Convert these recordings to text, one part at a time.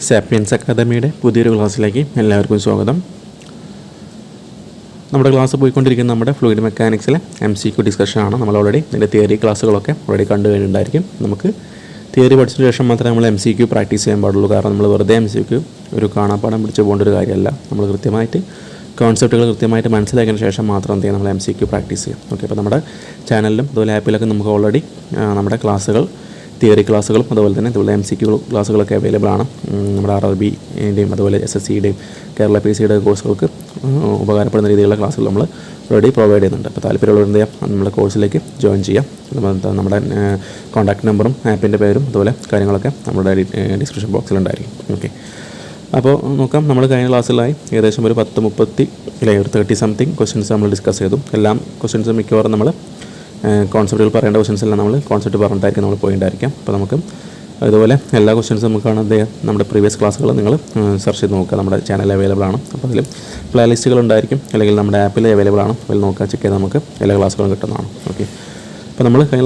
Sapiens അക്കാദമിയുടെ പുതിയൊരു ക്ലാസ്സിലേക്ക് എല്ലാവർക്കും സ്വാഗതം. നമ്മുടെ ക്ലാസ് പോയിക്കൊണ്ടിരിക്കുന്ന നമ്മുടെ ഫ്ലൂയിഡ് മെക്കാനിക്സിലെ MCQ ഡിസ്കഷനാണ്. നമ്മൾ ഓൾറെഡി ഇതിൻ്റെ തിയറി ക്ലാസ്സുകളൊക്കെ ഓൾറെഡി കണ്ടു കഴിഞ്ഞിട്ടുണ്ടായിരിക്കും. നമുക്ക് തിയറി പഠിച്ചതിന് ശേഷം മാത്രമേ നമ്മൾ MCQ പ്രാക്ടീസ് ചെയ്യാൻ പാടുള്ളൂ. കാരണം നമ്മൾ വെറുതെ MCQ ഒരു കാണാപ്പാടം പിടിച്ച് പോകേണ്ട ഒരു കാര്യമല്ല. നമ്മൾ കൃത്യമായിട്ട് കോൺസെപ്റ്റുകൾ കൃത്യമായിട്ട് മനസ്സിലാക്കിയതിന് ശേഷം മാത്രം എന്ത് ചെയ്യാം, നമ്മൾ MCQ പ്രാക്ടീസ് ചെയ്യാം. ഓക്കെ, അപ്പോൾ നമ്മുടെ ചാനലിലും അതുപോലെ ആപ്പിലൊക്കെ നമുക്ക് ഓൾറെഡി നമ്മുടെ ക്ലാസ്സുകൾ, തിയറി ക്ലാസ്സുകളും അതുപോലെ തന്നെ ഇതുപോലെ MCQ ക്ലാസ്സുകളൊക്കെ അവൈലബിൾ ആണ്. നമ്മുടെ RRBയുടെയും അതുപോലെ SSCയുടെയും കേരള PCയുടെ കോഴ്സുകൾക്ക് ഉപകാരപ്പെടുന്ന രീതിയിലുള്ള ക്ലാസ്സുകൾ നമ്മൾ ഓൾറെഡി പ്രൊവൈഡ് ചെയ്യുന്നുണ്ട്. അപ്പോൾ താല്പര്യമുള്ളവർ എന്ത് ചെയ്യാം, നമ്മുടെ കോഴ്സിലേക്ക് ജോയിൻ ചെയ്യാം. നമ്മുടെ കോൺടാക്ട് നമ്പറും ആപ്പിൻ്റെ പേരും അതുപോലെ കാര്യങ്ങളൊക്കെ നമ്മുടെ ഡിസ്ക്രിപ്ഷൻ ബോക്സിലുണ്ടായിരിക്കും. ഓക്കെ, അപ്പോൾ നോക്കാം. നമ്മൾ കഴിഞ്ഞ ക്ലാസ്സിലായി ഏകദേശം ഒരു 30 സംതിങ് ക്വസ്റ്റ്യൻസ് നമ്മൾ ഡിസ്കസ് ചെയ്തു. എല്ലാം ക്വസ്റ്റ്യൻസ് മിക്കവാറും നമ്മൾ കോൺസെപ്റ്റുകൾ പറയേണ്ട ക്വസ്റ്റ്യൻസ് എല്ലാം നമ്മൾ കോൺസെപ്റ്റ് പറഞ്ഞിട്ടായിരിക്കും നമ്മൾ പോയിട്ടായിരിക്കാം. അപ്പോൾ നമുക്ക് അതുപോലെ എല്ലാ ക്വസ്റ്റ്യൻസും നമുക്ക് കാണാൻ നമ്മുടെ പ്രീവിയസ് ക്ലാസ്സുകൾ നിങ്ങൾ സെർച്ച് ചെയ്ത് നോക്കുക. നമ്മുടെ ചാനൽ അവൈലബിൾ ആണ്. അപ്പോൾ അതിൽ പ്ലേ ലിസ്റ്റുകൾ ഉണ്ടായിരിക്കും, അല്ലെങ്കിൽ നമ്മുടെ ആപ്പിൽ അവൈലബിൾ ആണ്. അതിൽ നോക്കുക, ചെക്ക് ചെയ്ത് നമുക്ക് എല്ലാ ക്ലാസ്സുകളും കിട്ടുന്നതാണ്. ഓക്കെ, അപ്പോൾ നമ്മൾ കഴിഞ്ഞ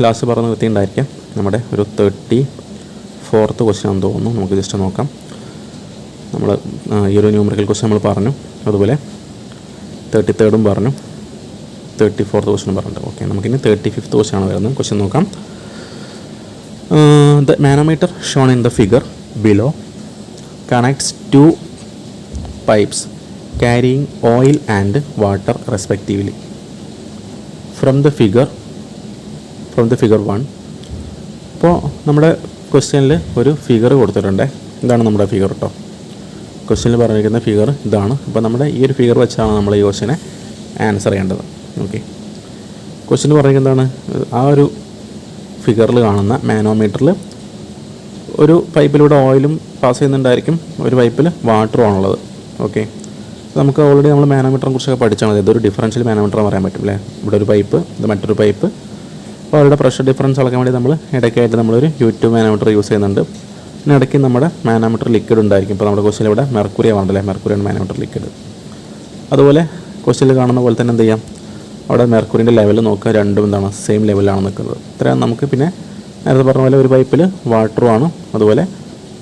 ക്ലാസ് പറഞ്ഞ് നിർത്തിയിട്ടുണ്ടായിരിക്കാം. നമ്മുടെ ഒരു 34th ക്വസ്റ്റ്യൻ ആണെന്ന് തോന്നുന്നു. നമുക്ക് ജസ്റ്റ് നോക്കാം. നമ്മൾ ഈ ഒരു ന്യൂമറിക്കൽ ക്വസ്റ്റ്യൻ നമ്മൾ പറഞ്ഞു, അതുപോലെ 33 പറഞ്ഞു, 34th ക്വസ്റ്റ്യൻ പറഞ്ഞിട്ടുണ്ട്. ഓക്കെ, നമുക്കിനി 35th ക്വസ്റ്റ്യൻ ആണ് വരുന്നത്. ക്വസ്റ്റ്യൻ നോക്കാം. The manometer shown in the figure below connects two pipes carrying oil and water respectively. From the figure 1. അപ്പോൾ നമ്മുടെ ക്വസ്റ്റ്യനിൽ ഒരു ഫിഗർ കൊടുത്തിട്ടുണ്ട്. ഇതാണ് നമ്മുടെ ഫിഗർ കേട്ടോ. ക്വസ്റ്റ്യനിൽ പറഞ്ഞിരിക്കുന്ന ഫിഗർ ഇതാണ്. അപ്പോൾ നമ്മുടെ ഈ ഒരു ഫിഗർ വെച്ചാണ് നമ്മൾ ഈ ക്വസ്റ്റ്യനെ ആൻസർ ചെയ്യേണ്ടത്. ഓക്കെ, ക്വസ്റ്റ്യൻ പറഞ്ഞിരിക്കുന്നതാണ്, ആ ഒരു ഫിഗറിൽ കാണുന്ന മാനോമീറ്ററിൽ ഒരു പൈപ്പിലൂടെ ഓയിലും പാസ് ചെയ്യുന്നുണ്ടായിരിക്കും, ഒരു പൈപ്പിൽ വാട്ടറും ആണുള്ളത്. ഓക്കെ, നമുക്ക് ഓൾറെഡി നമ്മൾ മാനോമീറ്ററിനെ കുറിച്ചൊക്കെ പഠിച്ചാൽ ഇതൊരു ഡിഫറൻഷ്യൽ മാനോമീറ്റർ പറയാൻ പറ്റും അല്ലേ. ഇവിടെ ഒരു പൈപ്പ്, ഇത് മറ്റൊരു പൈപ്പ്. അപ്പോൾ അവരുടെ പ്രഷർ ഡിഫറൻസ് അളക്കാൻ വേണ്ടി നമ്മൾ ഇടയ്ക്കായിട്ട് നമ്മളൊരു U2 മാനോമീറ്റർ യൂസ് ചെയ്യുന്നുണ്ട്. പിന്നെ ഇടയ്ക്ക് നമ്മുടെ മാനോമീറ്റർ ലിക്വിഡ് ഉണ്ടായിരിക്കും. ഇപ്പോൾ നമ്മുടെ ക്വസ്റ്റ്യൻ ഇവിടെ മെർക്കുറിയാണ് പറഞ്ഞില്ലേ, മെർക്കുറിയാണ് മാനോമീറ്റർ ലിക്വിഡ്. അതുപോലെ ക്വസ്റ്റ്യനിൽ കാണുന്ന പോലെ തന്നെ എന്ത് ചെയ്യാം, അവിടെ മെർക്കുറിൻ്റെ ലെവൽ നോക്കുക, രണ്ടും എന്താണ് സെയിം ലെവലാണ് നിൽക്കുന്നത്. ഇത്രയാണ് നമുക്ക്. പിന്നെ നേരത്തെ പറഞ്ഞ പോലെ ഒരു പൈപ്പിൽ വാട്ടറുമാണ്, അതുപോലെ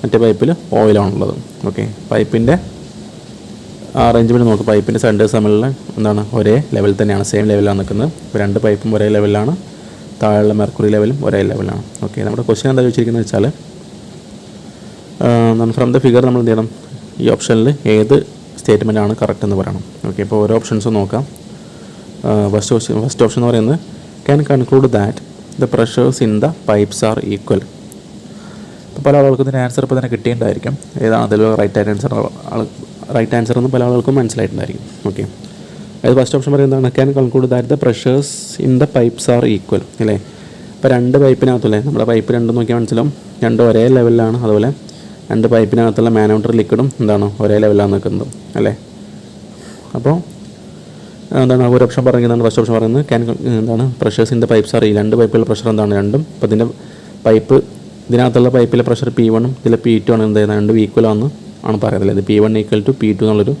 മറ്റേ പൈപ്പിൽ ഓയിലാണുള്ളത്. ഓക്കെ, പൈപ്പിൻ്റെ അറേഞ്ച്മെൻറ്റ് നോക്കുക. പൈപ്പിൻ്റെ സെൻറ്റേഴ്സ് തമ്മിലുള്ള എന്താണ് ഒരേ ലെവൽ തന്നെയാണ്, സെയിം ലെവലാണ് നിൽക്കുന്നത്. രണ്ട് പൈപ്പും ഒരേ ലെവലിലാണ്, താഴെയുള്ള മെർക്കുറി ലെവലും ഒരേ ലെവലാണ്. ഓക്കെ, നമ്മുടെ ക്വസ്റ്റ്യൻ എന്താ ചോദിച്ചിരിക്കുന്നത് വെച്ചാൽ, ഫ്രം ദ ഫിഗർ നമ്മൾ എന്ത് ചെയ്യണം, ഈ ഓപ്ഷനിൽ ഏത് സ്റ്റേറ്റ്മെൻ്റ് ആണ് കറക്റ്റ് എന്ന് പറയണം. ഓക്കെ, ഇപ്പോൾ ഓരോ ഓപ്ഷൻസും നോക്കാം. ഫസ്റ്റ് ഓപ്ഷൻ എന്ന് പറയുന്നത് can conclude that the pressures in the pipes are equal. ഇപ്പോൾ പല ആളുകൾക്കും ഇതിൻ്റെ ആൻസർ ഇപ്പോൾ തന്നെ കിട്ടിയിട്ടുണ്ടായിരിക്കും. ഏതാണ് അതിൽ റൈറ്റ് ആൻസർ എന്ന് പല ആളുകൾക്കും മനസ്സിലായിട്ടുണ്ടായിരിക്കും. ഓക്കെ, അതായത് ഫസ്റ്റ് ഓപ്ഷൻ പറയുന്നതാണ് can conclude that the pressures in the pipes are equal അല്ലേ. ഇപ്പോൾ രണ്ട് പൈപ്പിനകത്തല്ലേ, നമ്മുടെ പൈപ്പ് രണ്ടും നോക്കിയാൽ മനസ്സിലാവും, രണ്ടും ഒരേ ലെവലിലാണ്. അതുപോലെ രണ്ട് പൈപ്പിനകത്തുള്ള മാനോമീറ്റർ ലിക്വിഡും എന്താണ് ഒരേ ലെവലിലാണ് നിൽക്കുന്നത് അല്ലേ. അപ്പോൾ എന്താണ് ഒരു ഓപ്ഷൻ പറയുന്നതാണ്. ഫസ്റ്റ് ഓപ്ഷൻ പറയുന്നത് ക്യാൻ എന്താണ് pressures in the pipes are ഈ രണ്ട് പൈപ്പിലെ പ്രഷർ എന്താണ് രണ്ടും. അപ്പോൾ ഇതിൻ്റെ പൈപ്പ്, ഇതിനകത്തുള്ള പൈപ്പിലെ പ്രഷർ P1 ഇതിലെ P2 ആണ്. എന്ത് ചെയ്യുന്നത്, രണ്ടും ഈക്വൽ ആണ് പറയുന്നത്. ഇത് P1 = P2 എന്നുള്ളൊരു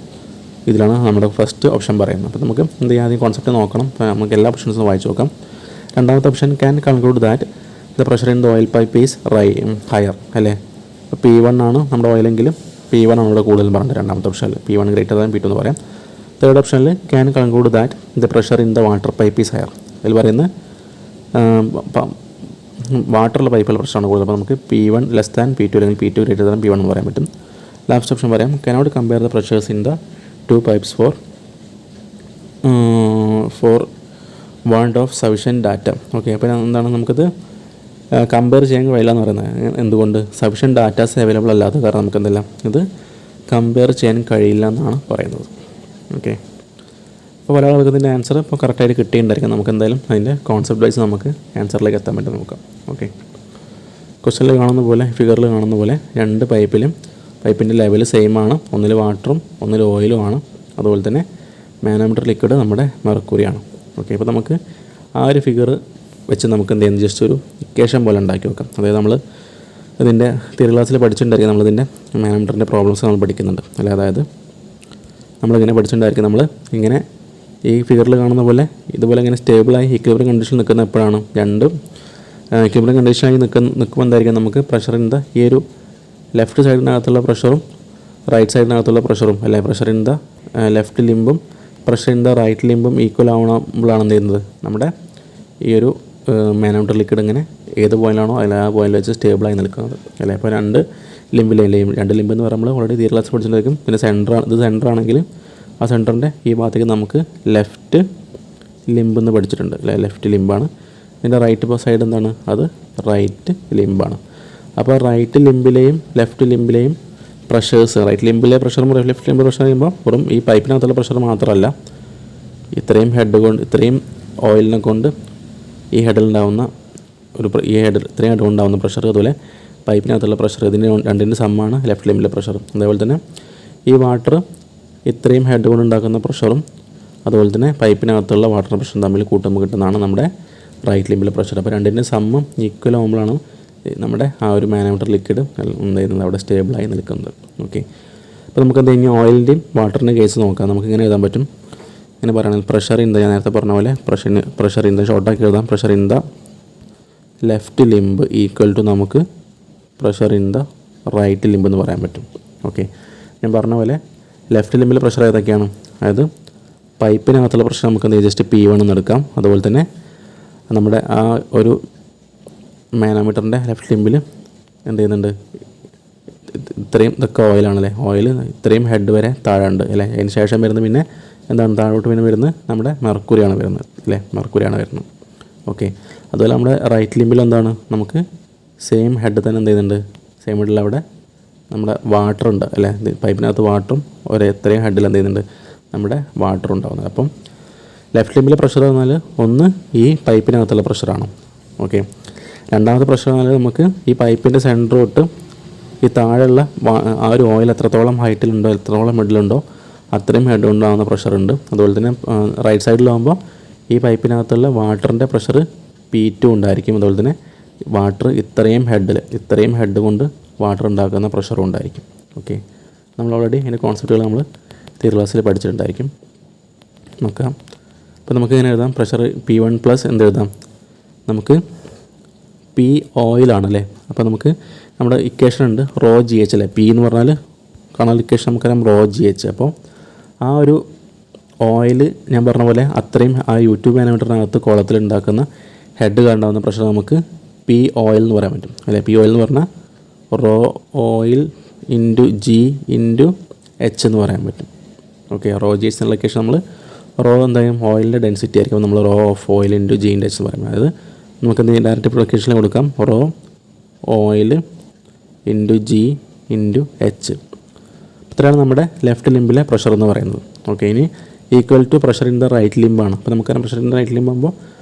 ഇതിലാണ് നമ്മുടെ ഫസ്റ്റ് ഓപ്ഷൻ പറയുന്നത്. അപ്പോൾ നമുക്ക് എന്ത് ചെയ്യാം, ആദ്യം കോൺസെപ്റ്റ് നോക്കണം. അപ്പോൾ നമുക്ക് എല്ലാ ഓപ്ഷൻസും വായിച്ച് നോക്കാം. രണ്ടാമത്തെ option can conclude that the pressure in the oil pipe is higher അല്ലേ. അപ്പോൾ P1 ആണ് നമ്മുടെ ഓയിലെങ്കിലും P1 ആണ് ഇവിടെ കൂടുതൽ പറഞ്ഞത്. രണ്ടാമത്തെ ഓപ്ഷനിൽ P1 > P2 എന്ന് പറയാം. തേർഡ് ഓപ്ഷനിൽ can conclude that the pressure in the water pipe is higher. ഇതിൽ പറയുന്നത് വാട്ടറിലെ പൈപ്പിലെ പ്രഷറാണ് കൂടുതൽ. അപ്പോൾ നമുക്ക് P1 < P2 അല്ലെങ്കിൽ P2 > P1 എന്ന് പറയാൻ പറ്റും. ലാസ്റ്റ് ഓപ്ഷൻ പറയാം cannot compare the pressures in the two pipes for want of sufficient data. Okay, അപ്പോൾ എന്താണ് നമുക്കത് കമ്പയർ ചെയ്യാൻ കഴിയില്ല എന്ന് പറയുന്നത്. എന്തുകൊണ്ട്, സഫിഷ്യൻറ്റ് ഡാറ്റാസ് അവൈലബിൾ അല്ലാത്ത കാരണം നമുക്ക് എന്തല്ല ഇത് കമ്പയർ ചെയ്യാൻ കഴിയില്ല എന്നാണ് പറയുന്നത്. ഓക്കെ, അപ്പോൾ പല ആളുകൾക്ക് ഇതിൻ്റെ ആൻസർ ഇപ്പോൾ കറക്റ്റായിട്ട് കിട്ടിയിട്ടുണ്ടായിരിക്കും. നമുക്ക് എന്തായാലും അതിൻ്റെ കോൺസെപ്റ്റ് വൈസ് നമുക്ക് ആൻസറിലേക്ക് എത്താൻ വേണ്ടി നോക്കാം. ഓക്കെ, ക്വസ്റ്റനിൽ കാണുന്ന പോലെ, ഫിഗറിൽ കാണുന്ന പോലെ രണ്ട് പൈപ്പിൻ്റെ ലെവൽ സെയിം ആണ്. ഒന്നിൽ വാട്ടറും ഒന്നിൽ ഓയിലും ആണ്. അതുപോലെ തന്നെ മാനോമീറ്റർ ലിക്വിഡ് നമ്മുടെ മെർക്കുറിയാണ്. ഓക്കെ, അപ്പോൾ നമുക്ക് ആ ഒരു ഫിഗർ വെച്ച് നമുക്ക് എന്ത് ചെയ്യുന്നത്, ജസ്റ്റ് ഒരു ഇക്വേഷൻ പോലെ ഉണ്ടാക്കി വെക്കാം. അതായത് നമ്മൾ ഇതിൻ്റെ തിയറി ക്ലാസ്സിൽ പഠിച്ചിട്ടുണ്ടായിരിക്കും. നമ്മളിതിൻ്റെ മാനോമീറ്ററിൻ്റെ പ്രോബ്ലംസ് നമ്മൾ പഠിക്കുന്നുണ്ട് അല്ലേ. അതായത് നമ്മളിങ്ങനെ പഠിച്ചിട്ടുണ്ടായിരിക്കും. നമ്മൾ ഇങ്ങനെ ഈ ഫിഗറിൽ കാണുന്ന പോലെ ഇതുപോലെ ഇങ്ങനെ സ്റ്റേബിളായി ഇക്വിലിബ്രിയം കണ്ടീഷനിൽ നിൽക്കുന്ന എപ്പോഴാണ്, രണ്ടും ഇക്വിലിബ്രിയം കണ്ടീഷനായി നിൽക്കുമ്പോൾ എന്തായിരിക്കും നമുക്ക് പ്രഷറിൻ്റെ ഈ ഒരു ലെഫ്റ്റ് സൈഡിനകത്തുള്ള പ്രഷറും റൈറ്റ് സൈഡിനകത്തുള്ള പ്രഷറും അല്ലെ പ്രഷർ ഇൻ ദ ലെഫ്റ്റ് ലിംബും പ്രഷർ ഇൻ ദ റൈറ്റ് ലിംബും ഈക്വൽ ആവുമ്പോഴാണ് എന്ത് ചെയ്യുന്നത് നമ്മുടെ ഈ ഒരു മാനോമീറ്റർ ലിക്വിഡ് ഇങ്ങനെ ഏത് പോയിന്റാണോ അതിൽ ആ പോയിന്റിൽ വെച്ച് സ്റ്റേബിളായി നിൽക്കുന്നത് അല്ലേ. അപ്പോൾ രണ്ട് ലിംബ് എന്ന് പറയുമ്പോൾ ഓൾറെഡി തിയറി ക്ലാസ് പഠിച്ചിട്ടുണ്ടായിരിക്കും. പിന്നെ ഇത് സെൻറ്റർ ആണെങ്കിൽ ആ സെൻറ്ററിൻ്റെ ഈ ഭാഗത്തേക്ക് നമുക്ക് ലെഫ്റ്റ് ലിംബ് എന്ന് പഠിച്ചിട്ടുണ്ട് അല്ലേ, ലെഫ്റ്റ് ലിംബാണ്. ഇതിൻ്റെ റൈറ്റ് സൈഡ് എന്താണ്, അത് റൈറ്റ് ലിംബാണ്. അപ്പോൾ റൈറ്റ് ലിംബിലെയും ലെഫ്റ്റ് ലിംബിലെയും പ്രഷേഴ്സ്, റൈറ്റ് ലിംബിലെ പ്രഷറും ലെഫ്റ്റ് ലിംബിലെ പ്രഷർ ചെയ്യുമ്പോൾ വെറും ഈ പൈപ്പിനകത്തുള്ള പ്രഷർ മാത്രമല്ല, ഇത്രയും ഇത്രയും ഓയിലിനെ കൊണ്ട് ഈ ഹെഡിലുണ്ടാവുന്ന ഇത്രയും ഹെഡ് കൊണ്ടാവുന്ന പ്രഷർ, അതുപോലെ പൈപ്പിനകത്തുള്ള പ്രഷർ, ഇതിൻ്റെ രണ്ടിൻ്റെ സമ്മാണ് ലെഫ്റ്റ് ലിംബിലെ പ്രഷർ. അതേപോലെ തന്നെ ഈ വാട്ടർ ഇത്രയും ഹെഡ് കൊണ്ടുണ്ടാക്കുന്ന പ്രഷറും അതുപോലെ തന്നെ പൈപ്പിനകത്തുള്ള വാട്ടർ പ്രഷറും തമ്മിൽ കൂട്ടുമ്പോൾ കിട്ടുന്നതാണ് നമ്മുടെ റൈറ്റ് ലിംബിലെ പ്രഷർ. അപ്പോൾ രണ്ടിൻ്റെ സമ്മം ഈക്വൽ ആകുമ്പോഴാണ് നമ്മുടെ ആ ഒരു മാനോമീറ്റർ ലിക്വിഡ് എന്തായിരുന്നത് അവിടെ സ്റ്റേബിളായി നിൽക്കുന്നത്. ഓക്കെ, അപ്പോൾ നമുക്ക് എന്താ ഇനി ഓയിലിൻ്റെയും വാട്ടറിൻ്റെ കേസ് നോക്കാം. നമുക്ക് ഇങ്ങനെ എഴുതാൻ പറ്റും. ഇങ്ങനെ പറയുകയാണെങ്കിൽ പ്രഷർ ഇൻ ദ, ഞാൻ നേരത്തെ പറഞ്ഞ പോലെ പ്രഷർ ഇൻ ദ ഷോർട്ടാക്കി എഴുതാം. Pressure in the left limb equal to നമുക്ക് pressure in the right limb എന്ന് പറയാൻ പറ്റും. ഓക്കെ, ഞാൻ പറഞ്ഞ പോലെ ലെഫ്റ്റ് ലിംബിലെ പ്രഷർ ഏതൊക്കെയാണ്, അതായത് പൈപ്പിനകത്തുള്ള പ്രഷർ നമുക്ക് എന്ത് ജസ്റ്റ് P1 എന്ന് എടുക്കാം. അതുപോലെ തന്നെ നമ്മുടെ ആ ഒരു മാനോമീറ്ററിൻ്റെ ലെഫ്റ്റ് ലിംബിൽ എന്ത് ചെയ്യുന്നുണ്ട്, ഇതൊക്കെ ഓയിലാണല്ലേ, ഓയിൽ ഇത്രയും ഹെഡ് വരെ താഴെ ഉണ്ട് അല്ലേ. അതിന് ശേഷം വരുന്നത് പിന്നെ എന്താണ്, താഴോട്ട് പിന്നെ വരുന്നത് നമ്മുടെ മെർക്കുറിയാണ് വരുന്നത് അല്ലേ, മെർക്കുറിയാണ് വരുന്നത്. ഓക്കെ, അതുപോലെ നമ്മുടെ റൈറ്റ് ലിംബിൽ എന്താണ്, നമുക്ക് സെയിം ഹെഡ് തന്നെ എന്ത് ചെയ്യുന്നുണ്ട്, സെയിം ഹെഡിൽ അവിടെ നമ്മുടെ വാട്ടർ ഉണ്ട് അല്ലേ, പൈപ്പിനകത്ത് വാട്ടറും ഇത്രയും ഹെഡിൽ എന്ത് ചെയ്യുന്നുണ്ട്, നമ്മുടെ വാട്ടർ ഉണ്ടാകുന്നത്. അപ്പം ലെഫ്റ്റ് ലിംബിലെ പ്രഷർ എന്നാൽ ഒന്ന് ഈ പൈപ്പിനകത്തുള്ള പ്രഷറാണ്. ഓക്കെ, രണ്ടാമത്തെ പ്രഷർ എന്നാൽ നമുക്ക് ഈ പൈപ്പിൻ്റെ സെൻറ്റർ തൊട്ട് ഈ താഴെയുള്ള ആ ഒരു ഓയിൽ എത്രത്തോളം ഹൈറ്റിലുണ്ടോ, എത്രത്തോളം ഹെഡിലുണ്ടോ അത്രയും ഹെഡ് കൊണ്ടാകുന്ന പ്രഷറുണ്ട്. അതുപോലെ തന്നെ റൈറ്റ് സൈഡിലാകുമ്പോൾ ഈ പൈപ്പിനകത്തുള്ള വാട്ടറിൻ്റെ പ്രഷർ P2 ഉണ്ടായിരിക്കും. അതുപോലെ തന്നെ വാട്ടർ ഇത്രയും ഹെഡ് കൊണ്ട് വാട്ടർ ഉണ്ടാക്കുന്ന പ്രഷറും ഉണ്ടായിരിക്കും. ഓക്കെ, നമ്മൾ ഓൾറെഡി അതിൻ്റെ കോൺസെപ്റ്റുകൾ നമ്മൾ തിയറി ക്ലാസ്സിൽ പഠിച്ചിട്ടുണ്ടായിരിക്കും. നോക്കാം. അപ്പോൾ നമുക്ക് ഇങ്ങനെ എഴുതാം, പ്രഷർ P1 പ്ലസ് എന്ത് എഴുതാം, നമുക്ക് P ഓയിലാണല്ലേ. അപ്പോൾ നമുക്ക് നമ്മുടെ ഇക്വേഷൻ ഉണ്ട് റോ GH അല്ലേ, P എന്ന് പറഞ്ഞാൽ കാണാൻ ഇക്വേഷൻ നമുക്കറിയാം റോ GH. അപ്പോൾ ആ ഒരു ഓയിൽ ഞാൻ പറഞ്ഞ പോലെ അത്രയും ആ യൂട്യൂബ് മാനോമീറ്ററിനകത്ത് കോളത്തിൽ ഉണ്ടാക്കുന്ന ഹെഡ് കണ്ടാവുന്ന പ്രഷർ നമുക്ക് P ഓയിൽ എന്ന് പറയാൻ പറ്റും അല്ലേ. P ഓയിൽ എന്ന് പറഞ്ഞാൽ rho oil into G into H എന്ന് പറയാൻ പറ്റും. ഓക്കെ, റോ GH എന്നുള്ള ഇക്വേഷൻ നമ്മൾ റോ എന്തായാലും ഓയിലിൻ്റെ ഡെൻസിറ്റി ആയിരിക്കും, നമ്മൾ rho of oil into G into H എന്ന് പറയും. അതായത് നമുക്ക് എന്ത് ഡയറക്റ്റ് ഇക്വേഷനിൽ കൊടുക്കാം, rho oil into G into H. ഇത്രയാണ് നമ്മുടെ ലെഫ്റ്റ് ലിംബിലെ പ്രഷർ എന്ന് പറയുന്നത്. ഓക്കെ, ഇനി equal to pressure in the right ലിംബാണ്. അപ്പോൾ നമുക്കറിയാം pressure in the right limb ആകുമ്പോൾ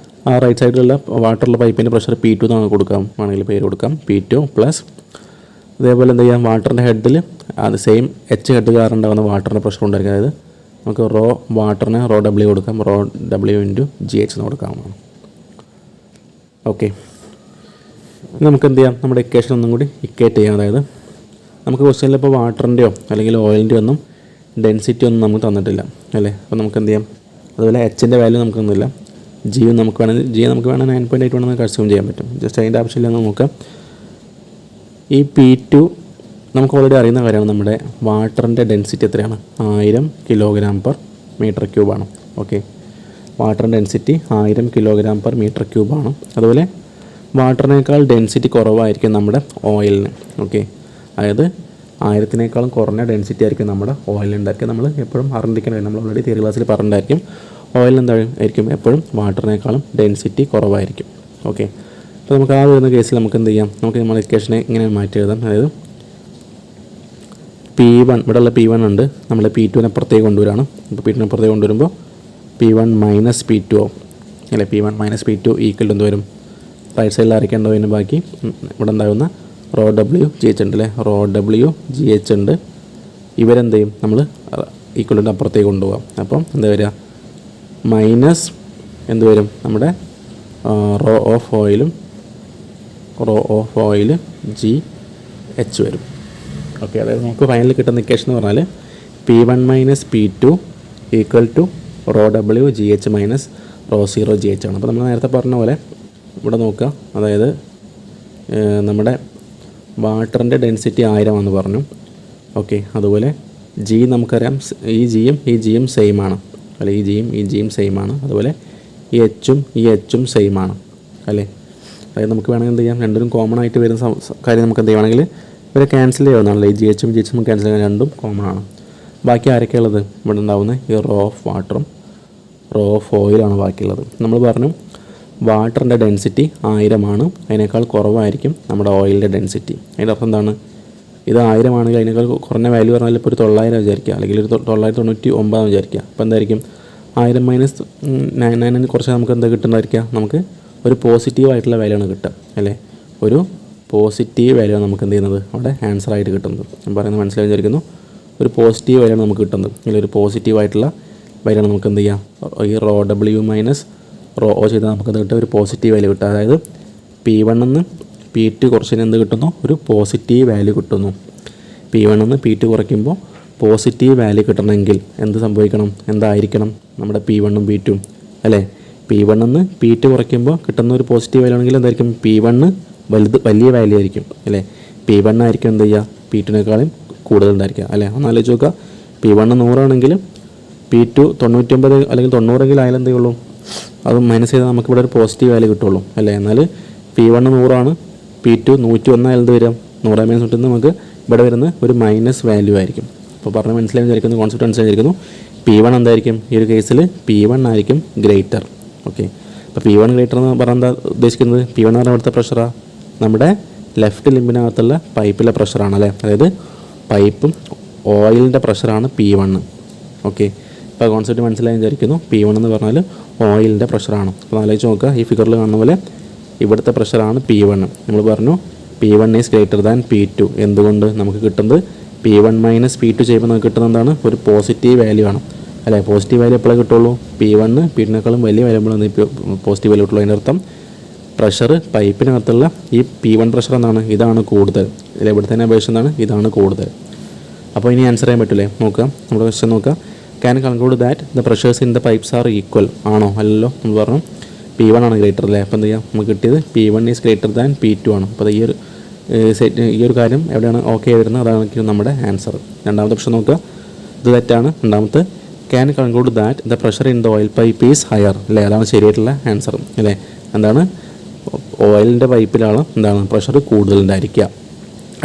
ആ റൈറ്റ് സൈഡിലുള്ള വാട്ടറിലെ പൈപ്പിൻ്റെ പ്രഷർ P2 എന്നാണ് കൊടുക്കാം, ആണെങ്കിൽ പേര് കൊടുക്കാം P2 പ്ലസ് അതേപോലെ എന്ത് ചെയ്യാം, വാട്ടറിൻ്റെ ഹെഡിൽ അത് സെയിം H ഹെഡ് കാരണം ഉണ്ടാകുന്ന വാട്ടറിൻ്റെ പ്രഷർ ഉണ്ടായിരിക്കും. അതായത് നമുക്ക് റോ വാട്ടറിന് റോ W കൊടുക്കാം, റോ W ഇൻറ്റു GH എന്ന് കൊടുക്കാവുന്നതാണ്. ഓക്കെ, നമുക്ക് എന്ത് ചെയ്യാം, നമ്മുടെ ഇക്വേഷൻ ഒന്നും കൂടി ഇക്വേറ്റ് ചെയ്യാം. അതായത് നമുക്ക് ക്വസ്റ്റ്യനിൽ ഇപ്പോൾ വാട്ടറിൻ്റെയോ അല്ലെങ്കിൽ ഓയിലിൻ്റെയോ ഒന്നും ഡെൻസിറ്റി ഒന്നും നമുക്ക് തന്നിട്ടില്ല അല്ലേ. അപ്പോൾ നമുക്ക് എന്ത് ചെയ്യാം, അതുപോലെ Hൻ്റെ വാല്യൂ നമുക്കൊന്നുമില്ല, G നമുക്ക് വേണമെങ്കിൽ 9.8 വേണമെങ്കിൽ കൺസ്യൂം ചെയ്യാൻ പറ്റും. ജസ്റ്റ് അതിൻ്റെ ആവശ്യമില്ലെന്ന് നോക്കാം. ഈ P2 നമുക്ക് ഓൾറെഡി അറിയുന്ന കാര്യമാണ്, നമ്മുടെ വാട്ടറിൻ്റെ ഡെൻസിറ്റി എത്രയാണ്, 1000 kg/m3 ആണ്. ഓക്കെ, വാട്ടറിൻ്റെ ഡെൻസിറ്റി 1000 kg/m3 ആണ്. അതുപോലെ വാട്ടറിനേക്കാൾ ഡെൻസിറ്റി കുറവായിരിക്കും നമ്മുടെ ഓയിലിന്. ഓക്കെ, അതായത് 1000-നേക്കാളും കുറഞ്ഞ ഡെൻസിറ്റി ആയിരിക്കും നമ്മുടെ ഓയിലുണ്ടായിരിക്കും. നമ്മൾ എപ്പോഴും അറിഞ്ഞിരിക്കണം, നമ്മൾ ഓൾറെഡി തിയറി ക്ലാസ്സിൽ പറഞ്ഞിട്ടുണ്ടായിരിക്കും, ഓയിൽ എന്തായിരിക്കും എപ്പോഴും വാട്ടറിനേക്കാളും ഡെൻസിറ്റി കുറവായിരിക്കും. ഓക്കെ, അപ്പോൾ നമുക്ക് ആ വരുന്ന കേസിൽ നമുക്ക് എന്ത് ചെയ്യാം, നമുക്ക് നമ്മൾ ഇക്വേഷനെ ഇങ്ങനെ മാറ്റി എഴുതാം. അതായത് P1 ഇവിടെയുള്ള P1 ഉണ്ട്, നമ്മൾ P2 അപ്പുറത്തേക്ക് കൊണ്ടുവരാണ്. അപ്പോൾ P2 അപ്പുറത്തേക്ക് കൊണ്ടുവരുമ്പോൾ P1 മൈനസ് P2 അല്ലെ, P1 മൈനസ് P2 ഈക്വൽ എന്ത് വരും, റൈറ്റ് സൈഡിൽ അരയ്ക്കേണ്ടതിന് ബാക്കി ഇവിടെ ഉണ്ടാകുന്ന റോ WGH ഉണ്ട് അല്ലേ, റോ WGH ഉണ്ട്. ഇവരെന്ത് ചെയ്യും, നമ്മൾ ഈക്വലിൻ്റെ അപ്പുറത്തേക്ക് കൊണ്ടുപോകാം. അപ്പം എന്താ വരിക, മൈനസ് എന്ത് വരും, നമ്മുടെ റോ ഓഫ് ഓയിൽ GH വരും. ഓക്കെ, അതായത് നമുക്ക് ഫൈനലിൽ കിട്ടുന്ന ഇക്വേഷൻ എന്ന് പറഞ്ഞാൽ P1 minus P2 equal to rho WGH minus rho 0GH ആണ്. അപ്പോൾ നമ്മൾ നേരത്തെ പറഞ്ഞ പോലെ ഇവിടെ നോക്കുക, അതായത് നമ്മുടെ വാട്ടറിൻ്റെ ഡെൻസിറ്റി 1000 എന്ന് പറഞ്ഞു. ഓക്കെ, അതുപോലെ ജി നമുക്കറിയാം, ഈ ജിയും സെയിം ആണ് അല്ലെ, ഈ ജിയും സെയിം ആണ്. അതുപോലെ ഈ എച്ചും സെയിം ആണ് അല്ലേ. അതായത് നമുക്ക് വേണമെങ്കിൽ എന്ത് ചെയ്യാം, രണ്ടും കോമൺ ആയിട്ട് വരുന്ന കാര്യം നമുക്ക് എന്ത് ചെയ്യുകയാണെങ്കിൽ ഇവരെ ക്യാൻസൽ ചെയ്യാവുന്നതാണല്ലോ. ഈ ജി എച്ചും ക്യാൻസൽ ചെയ്യാൻ രണ്ടും കോമൺ ആണ്. ബാക്കി ആരൊക്കെയുള്ളത് ഇവിടെ ഉണ്ടാവുന്നത്? ഈ റോ ഓഫ് വാട്ടറും റോ ഓഫ് ഓയിലാണ് ബാക്കിയുള്ളത്. നമ്മൾ പറഞ്ഞു വാട്ടറിൻ്റെ ഡെൻസിറ്റി 1000 ആണ്, അതിനേക്കാൾ കുറവായിരിക്കും നമ്മുടെ ഓയിലിൻ്റെ ഡെൻസിറ്റി. അതിൻ്റെ അർത്ഥം എന്താണ്? ഇത് 1000 ആണെങ്കിൽ അതിനേക്കാൾ കുറഞ്ഞ വാല്യൂ പറഞ്ഞാൽ ഇപ്പോൾ ഒരു 900 വിചാരിക്കുക, അല്ലെങ്കിൽ ഒരു 999 വിചാരിക്കുക. അപ്പോൾ എന്തായിരിക്കും 1000 മൈനസ് 999 കുറച്ച് നമുക്ക് എന്താ കിട്ടുന്നതായിരിക്കുക? നമുക്ക് ഒരു പോസിറ്റീവായിട്ടുള്ള വാല്യൂ ആണ് കിട്ടുക അല്ലേ. ഒരു പോസിറ്റീവ് വാല്യൂ ആണ് നമുക്ക് എന്ത് ചെയ്യുന്നത് അവിടെ ആൻസറായിട്ട് കിട്ടുന്നത്. ഞാൻ പറയുന്നത് മനസ്സിലായി വിചാരിക്കുന്നു. ഒരു പോസിറ്റീവ് വാല്യൂ ആണ് നമുക്ക് കിട്ടുന്നത്, അല്ലെങ്കിൽ ഒരു പോസിറ്റീവായിട്ടുള്ള വാല്യൂ ആണ് നമുക്ക് എന്ത് ചെയ്യാം, ഈ റോ ഡബ്ല്യു മൈനസ് റോ ഓ ചെയ്താൽ നമുക്കത് കിട്ടുക ഒരു പോസിറ്റീവ് വാല്യൂ കിട്ടുക. അതായത് P1 നിന്ന് P2 കുറച്ചതിന് എന്ത് കിട്ടുന്നു? ഒരു പോസിറ്റീവ് വാല്യൂ കിട്ടുന്നു. P1 നിന്ന് P2 കുറയ്ക്കുമ്പോൾ പോസിറ്റീവ് വാല്യൂ കിട്ടണമെങ്കിൽ എന്ത് സംഭവിക്കണം? എന്തായിരിക്കണം നമ്മുടെ P1 ഉം P2 അല്ലേ. P1 നിന്ന് P2 കുറയ്ക്കുമ്പോൾ കിട്ടുന്ന ഒരു പോസിറ്റീവ് വാല്യൂ ആണെങ്കിൽ എന്തായിരിക്കും? P1 വലിയ വാല്യൂ ആയിരിക്കും അല്ലേ. P1 ആയിരിക്കും എന്ത് ചെയ്യുക, P2നേക്കാളും കൂടുതലുണ്ടായിരിക്കുക അല്ലേ. ഒന്ന് ആലോചിച്ച് നോക്കുക, P1 100 ആണെങ്കിലും P2 99 അല്ലെങ്കിൽ 90 ആയാലും എന്ത് ചെയ്യുള്ളൂ, അത് മൈനസ് ചെയ്താൽ നമുക്കിവിടെ ഒരു പോസിറ്റീവ് വാല്യൂ കിട്ടുള്ളൂ അല്ലേ. എന്നാൽ P1 100 ആണ്, P2 101 ആയാലും എന്ത് വരും? 100 മൈനസ് 100 നമുക്ക് ഇവിടെ വരുന്ന ഒരു മൈനസ് വാല്യൂ ആയിരിക്കും. അപ്പോൾ പറഞ്ഞ് മനസ്സിലായി വിചാരിക്കുന്നു, കോൺസെപ്റ്റ് മനസ്സിലായിരിക്കുന്നു. P1 എന്തായിരിക്കും ഈ ഒരു കേസിൽ? P1 ആയിരിക്കും ഗ്രേറ്റർ. ഓക്കെ, അപ്പോൾ P1 ഗ്രേറ്റർ എന്ന് പറഞ്ഞാൽ എന്താ ഉദ്ദേശിക്കുന്നത്? P1 എന്ന് പറഞ്ഞാൽ ഇവിടുത്തെ പ്രഷറാണ്, നമ്മുടെ ലെഫ്റ്റ് ലിമ്പിനകത്തുള്ള പൈപ്പിലെ പ്രഷറാണ് അല്ലേ. അതായത് പൈപ്പും ഓയിലിൻ്റെ പ്രഷറാണ് P1. ഓക്കെ, ഇപ്പോൾ കോൺസെപ്റ്റ് മനസ്സിലായി വിചാരിക്കുന്നു. P1 എന്ന് പറഞ്ഞാൽ ഓയിലിൻ്റെ പ്രഷറാണ്. അപ്പോൾ ആലോചിച്ച് നോക്കുക, ഈ ഫിഗറിൽ കാണുന്ന പോലെ ഇവിടുത്തെ പ്രഷറാണ് P1. നമ്മൾ പറഞ്ഞു P1 is greater than P2. എന്തുകൊണ്ട്? നമുക്ക് കിട്ടുന്നത് P1 മൈനസ് P2 ചെയ്യുമ്പോൾ നമുക്ക് കിട്ടുന്നത് എന്താണ്? ഒരു പോസിറ്റീവ് വാല്യൂ ആണ് അല്ലേ. പോസിറ്റീവ് വാല്യൂ എപ്പോഴേ കിട്ടുള്ളൂ? P1 P2നേക്കാളും വലിയ വാല്യൂമ്പോഴാണ് പോസിറ്റീവ് വാല്യൂ കിട്ടുള്ളൂ. അതിൻ്റെ അർത്ഥം പ്രഷർ പൈപ്പിനകത്തുള്ള ഈ P1 പ്രഷർ എന്നാണ്, ഇതാണ് കൂടുതൽ. ഇതിൽ ഇവിടുത്തെ അപേക്ഷ എന്താണ്? ഇതാണ് കൂടുതൽ. അപ്പോൾ ഇനി ആൻസർ ചെയ്യാൻ പറ്റില്ലേ? നോക്കാം, നമ്മുടെ ക്വസ്റ്റ്യൻ നോക്കാം. Can conclude that the pressures in the pipes are equal. ആണോ? അല്ലല്ലോ. നമ്മൾ പറഞ്ഞു P1 ആണ് ഗ്രേറ്റർ അല്ലേ. അപ്പോൾ എന്ത് ചെയ്യാം, നമുക്ക് കിട്ടിയത് P1 is greater than P2 ആണ്. അപ്പോൾ ഈ ഒരു കാര്യം എവിടെയാണ് ഓക്കെ വരുന്നത്? അതാണ് നമ്മുടെ ആൻസർ. രണ്ടാമത്തെ ഓപ്ഷൻ നോക്കുക, ഇത് തെറ്റാണ്. രണ്ടാമത്തെ can conclude that the pressure in the oil pipe is higher അല്ലേ. അതാണ് ശരിയായിട്ടുള്ള ആൻസർ അല്ലേ. എന്താണ്? ഓയിലിൻ്റെ പൈപ്പിലാണ് എന്താണ് പ്രഷർ കൂടുതലുണ്ടായിരിക്കുക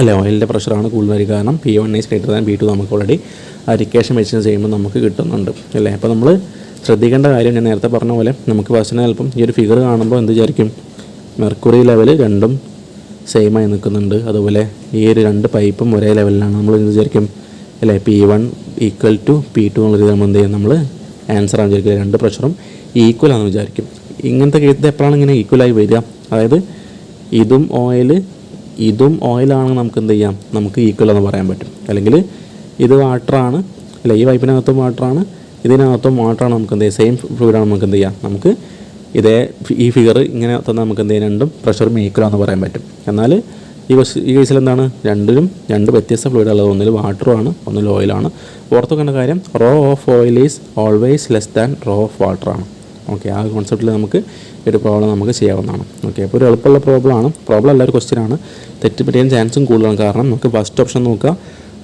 അല്ലേ. ഓയിലിൻ്റെ പ്രഷറാണ് കൂടുതലായിരിക്കുക. കാരണം P1 is greater than P2 നമുക്ക് ഓൾറെഡി ആ ഇക്വേഷൻ വെച്ച് ചെയ്യുമ്പോൾ നമുക്ക് കിട്ടുന്നുണ്ട് അല്ലേ. അപ്പോൾ നമ്മൾ ശ്രദ്ധിക്കേണ്ട കാര്യം ഞാൻ നേരത്തെ പറഞ്ഞ പോലെ നമുക്ക് ഫസ്റ്റിന് ചിലപ്പം ഈ ഒരു ഫിഗർ കാണുമ്പോൾ എന്ത് വിചാരിക്കും, മെർക്കുറി ലെവൽ രണ്ടും സെയിമായി നിൽക്കുന്നുണ്ട്, അതുപോലെ ഈ ഒരു രണ്ട് പൈപ്പും ഒരേ ലെവലിലാണ്. നമ്മൾ എന്ത് വിചാരിക്കും അല്ലേ, P1 ഈക്വൽ ടു P2 എന്നുള്ള രീതിയിൽ നമ്മൾ എന്ത് ചെയ്യും, നമ്മൾ ആൻസറാണ് വിചാരിക്കുക. രണ്ട് പ്രഷറും ഈക്വൽ ആണെന്ന് വിചാരിക്കും. ഇങ്ങനത്തെ കേസ് എപ്പോഴാണ് ഇങ്ങനെ ഈക്വലായി വരിക? അതായത് ഇതും ഓയിലാണെങ്കിൽ നമുക്ക് എന്ത് ചെയ്യാം, നമുക്ക് ഈക്വൽ എന്ന് പറയാൻ പറ്റും. അല്ലെങ്കിൽ ഇത് വാട്ടറാണ് അല്ലേ, ഈ പൈപ്പിനകത്തും വാട്ടറാണ്, ഇതിനകത്തും വാട്ടറാണ്, നമുക്ക് എന്ത് ചെയ്യാം, സെയിം ഫ്ലൂയിഡാണ്, നമുക്ക് എന്ത് ചെയ്യാം, നമുക്ക് ഈ ഫിഗർ ഇങ്ങനെ തന്നെ നമുക്ക് എന്ത് ചെയ്യാം, രണ്ടും പ്രഷറും ഈക്വലാണെന്ന് പറയാൻ പറ്റും. എന്നാൽ ഈ കേസിൽ എന്താണ്, രണ്ട് വ്യത്യസ്ത ഫ്ലൂയിഡുള്ളത്, ഒന്നിൽ വാട്ടറുമാണ്, ഒന്നിൽ ഓയിലാണ്. ഓർത്ത് വെക്കേണ്ട കാര്യം, rho of oil is always less than rho of വാട്ടറാണ്. ഓക്കെ, ആ കോൺസെപ്റ്റിൽ നമുക്ക് ഒരു പ്രോബ്ലം നമുക്ക് ചെയ്യാവുന്നതാണ്. ഓക്കെ, അപ്പോൾ ഒരു എളുപ്പമുള്ള പ്രോബ്ലം അല്ല, ഒരു ക്വസ്റ്റ്യനാണ്. തെറ്റ് പറ്റാൻ ചാൻസും കൂടുതലാണ്. കാരണം നമുക്ക് ഫസ്റ്റ് ഓപ്ഷൻ നോക്കുക,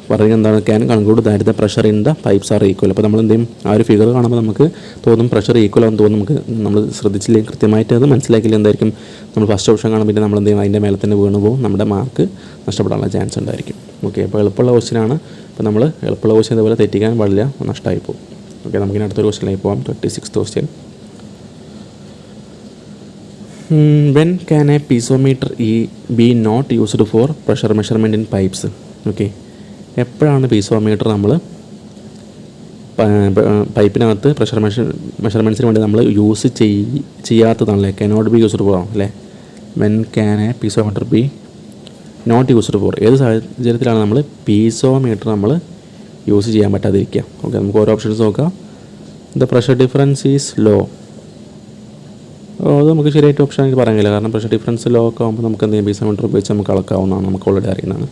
പറയുന്നത് എന്താണ്, can conclude that the pressure in the pipes are equal. അപ്പോൾ നമ്മൾ എന്ത് ചെയ്യും, ആ ഒരു ഫിഗർ കാണുമ്പോൾ നമുക്ക് തോന്നും പ്രഷർ ഈക്വൽ ആണെന്ന് തോന്നും. നമ്മൾ ശ്രദ്ധിച്ചില്ലെങ്കിൽ, കൃത്യമായിട്ട് അത് മനസ്സിലാക്കിയില്ല, എന്തായിരിക്കും, നമ്മൾ ഫസ്റ്റ് ഓപ്ഷൻ കാണുമ്പോൾ പിന്നെ നമ്മൾ എന്ത് ചെയ്യും, അതിൻ്റെ മേലെ തന്നെ വീണ് പോകും, നമ്മുടെ മാർക്ക് നഷ്ടപ്പെടാനുള്ള ചാൻസ് ഉണ്ടായിരിക്കും. ഓക്കെ, അപ്പോൾ എളുപ്പമുള്ള ക്വസ്റ്റ്യനാണ്. അപ്പോൾ നമ്മൾ എളുപ്പമുള്ള ക്വസ്റ്റ്യൻ ഇതുപോലെ തെറ്റിക്കാൻ പാടില്ല, നഷ്ടമായി പോകും. ഓക്കെ, നമുക്കിനി അടുത്തൊരു ക്വസ്റ്റ്യനിലേക്ക് പോകാം. 36th question. When can a piezometer be not used for pressure measurement in pipes? ഓക്കെ, എപ്പോഴാണ് പീസോമീറ്റർ നമ്മൾ പൈപ്പിനകത്ത് പ്രഷർ മെഷർമെൻറ്റ്സിന് വേണ്ടി നമ്മൾ യൂസ് ചെയ്യാത്തതാണല്ലേ, കനോട്ട് ബി യൂസ്ഡ് ഫോർ അല്ലേ. When can a piezometer be not used for, ഏത് സാഹചര്യത്തിലാണ് നമ്മൾ പീസോമീറ്റർ നമ്മൾ യൂസ് ചെയ്യാൻ പറ്റാതിരിക്കുക? ഓക്കെ, നമുക്ക് ഓരോ ഓപ്ഷൻസ് നോക്കാം. The pressure difference is low. അത് നമുക്ക് ശരിയായിട്ട് ഓപ്ഷൻ ആയിട്ട് പറയാൻ കഴിയില്ല, കാരണം പ്രഷർ ഡിഫറൻസ് ലോ ഒക്കെ ആകുമ്പോൾ നമുക്ക് എന്തെങ്കിലും പീസോമീറ്റർ ഉപയോഗിച്ച് നമുക്ക് അളക്കാവുന്നതാണ്, നമുക്ക് ഓൾറെഡി അറിയുന്നതാണ്.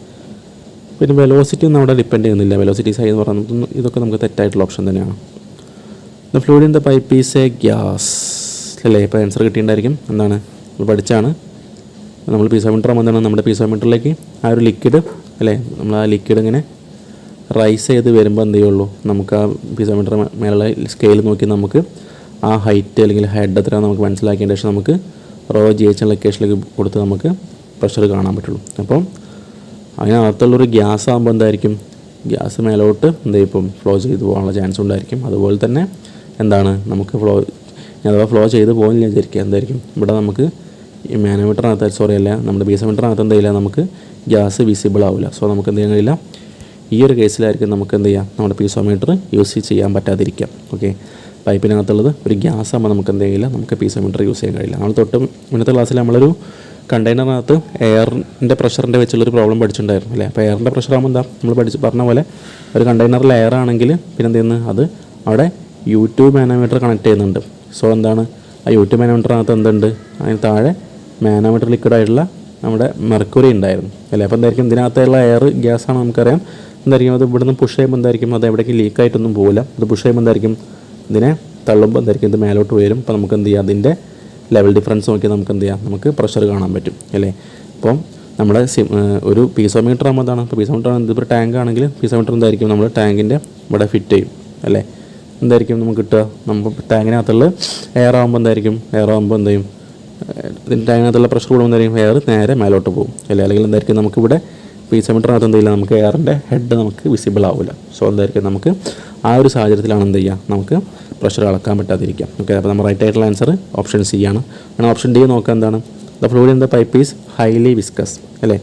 പിന്നെ വെലോസിറ്റി ഒന്നും അവിടെ ഡിപ്പെൻഡ് ചെയ്യുന്നില്ല, വെലോസിറ്റി സൈ എന്ന് പറയുന്നത് ഇതൊക്കെ നമുക്ക് തെറ്റായിട്ടുള്ള ഓപ്ഷൻ തന്നെയാണ്. The fluid in the pipe is A gas അല്ലേ. ഇപ്പോൾ ആൻസർ കിട്ടിയിട്ടുണ്ടായിരിക്കും, എന്താണ്, പഠിച്ചാണ് നമ്മൾ പീസോമീറ്റർ ആകുമ്പോൾ എന്താണ് നമ്മുടെ പീസോമീറ്ററിലേക്ക് ആ ഒരു ലിക്വിഡ് അല്ലേ, നമ്മൾ ആ ലിക്വിഡ് ഇങ്ങനെ റൈസ് ചെയ്ത് വരുമ്പോൾ എന്ത് ചെയ്യുള്ളൂ, നമുക്ക് ആ പീസോമീറ്റർ മേലുള്ള സ്കെയിൽ നോക്കി നമുക്ക് ആ ഹൈറ്റ് അല്ലെങ്കിൽ ഹെഡ് എത്ര നമുക്ക് മനസ്സിലാക്കിയതിന് ശേഷം നമുക്ക് റോ ജി എച്ച് ലൊക്കേഷനിലേക്ക് കൊടുത്ത് നമുക്ക് പ്രഷർ കാണാൻ പറ്റുള്ളൂ. അപ്പം അതിനകത്തുള്ളൊരു ഗ്യാസ് ആകുമ്പോൾ എന്തായിരിക്കും, ഗ്യാസ് മേലോട്ട് ഇപ്പം ഫ്ലോ ചെയ്ത് പോകാനുള്ള ചാൻസ് ഉണ്ടായിരിക്കും. അതുപോലെ തന്നെ എന്താണ് നമുക്ക് അഥവാ ഫ്ലോ ചെയ്ത് പോകുന്നില്ല വിചാരിക്കുക, എന്തായിരിക്കും ഇവിടെ നമുക്ക് ഈ മാനോമീറ്ററിനകത്ത് നമ്മുടെ പീസോമീറ്ററിനകത്ത് എന്തെയില്ല, നമുക്ക് ഗ്യാസ് വിസിബിൾ ആവില്ല. സോ നമുക്ക് എന്ത് ചെയ്യാൻ കഴിയില്ല, ഈ ഒരു കേസിലായിരിക്കും നമുക്ക് എന്ത് ചെയ്യാം, നമ്മുടെ പീസോമീറ്റർ യൂസ് ചെയ്യാൻ പറ്റാതിരിക്കാം. ഓക്കെ, പൈപ്പിനകത്തുള്ളത് ഒരു ഗ്യാസ് ആകുമ്പോൾ നമുക്ക് എന്ത് ചെയ്യില്ല, നമുക്ക് പീസോമീറ്റർ യൂസ് ചെയ്യാൻ കഴിയില്ല. നമ്മൾ തൊട്ട് മുന്നത്തെ ക്ലാസ്സിൽ നമ്മളൊരു കണ്ടെയ്നറിനകത്ത് എയറിൻ്റെ പ്രഷറിൻ്റെ വെച്ചുള്ളൊരു പ്രോബ്ലം പഠിച്ചിട്ടുണ്ടായിരുന്നു അല്ലേ. അപ്പോൾ എയറിൻ്റെ പ്രഷർ ആകുമ്പോൾ എന്താ നമ്മൾ പറഞ്ഞ പോലെ ഒരു കണ്ടെയ്നറിൽ എയർ ആണെങ്കിൽ പിന്നെ എന്ത് ചെയ്യുന്നത്, അത് അവിടെ U2 മാനോമീറ്റർ കണക്ട് ചെയ്യുന്നുണ്ട്. സോ എന്താണ്, ആ U2 മാനോമീറ്ററിനകത്ത് എന്തുണ്ട്, അതിന് താഴെ മാനോമീറ്റർ ലിക്വിഡായിട്ടുള്ള നമ്മുടെ മെർക്കുറി ഉണ്ടായിരുന്നു അല്ലേ. അപ്പോൾ എന്തായിരിക്കും ഇതിനകത്തുള്ള എയർ ഗ്യാസാണ് നമുക്കറിയാം. എന്തായിരിക്കും അത് ഇവിടുന്ന് പുഷ് ചെയ്യുമ്പോൾ എന്തായിരിക്കും, അത് എവിടേക്ക് ലീക്കായിട്ടൊന്നും പോകില്ല. അത് പുഷ് ചെയ്യുമ്പോൾ എന്തായിരിക്കും, ഇതിനെ തള്ളുമ്പോൾ എന്തായിരിക്കും ഇത് മേലോട്ട് വരും. അപ്പോൾ നമുക്ക് എന്ത് ചെയ്യാം, അതിൻ്റെ ലെവൽ ഡിഫറൻസ് നോക്കി നമുക്ക് എന്ത് ചെയ്യാം, നമുക്ക് പ്രഷർ കാണാൻ പറ്റും അല്ലേ. അപ്പം നമ്മുടെ ഒരു പീസോമീറ്റർ ആകുമ്പോൾ എന്താണ്, ഇപ്പോൾ പീസോമീറ്റർ ഇതിപ്പോൾ ടാങ്ക് ആണെങ്കിൽ പീസോമീറ്റർ എന്തായിരിക്കും നമ്മൾ ടാങ്കിൻ്റെ ഇവിടെ ഫിറ്റ് ചെയ്യും അല്ലേ. എന്തായിരിക്കും നമുക്ക് കിട്ടുക, നമുക്ക് ടാങ്കിനകത്തുള്ള എയർ ആകുമ്പോൾ എന്തായിരിക്കും, എയർ ആകുമ്പോൾ എന്ത് ചെയ്യും, ടാങ്കിനകത്തുള്ള പ്രഷർ കൂടുമ്പോൾ എന്തായിരിക്കും, എയർ നേരെ മേലോട്ട് പോകും അല്ലേ. അല്ലെങ്കിൽ എന്തായിരിക്കും നമുക്കിവിടെ പീസോമീറ്ററിനകത്ത് എന്തെയില്ല, നമുക്ക് എയറിൻ്റെ ഹെഡ് നമുക്ക് വിസിബിൾ ആവില്ല. സോ എന്തായിരിക്കും നമുക്ക് ആ ഒരു സാഹചര്യത്തിലാണ് എന്ത് ചെയ്യുക, നമുക്ക് പ്രഷർ അളക്കാൻ പറ്റാതിരിക്കാം. ഓക്കെ, അപ്പോൾ നമ്മൾ റൈറ്റ് ആയിട്ടുള്ള ആൻസർ ഓപ്ഷൻ സി ആണ്. അങ്ങനെ ഓപ്ഷൻ ഡി നോക്കുക, എന്താണ് the fluid in the pipe is highly viscous അല്ലേ.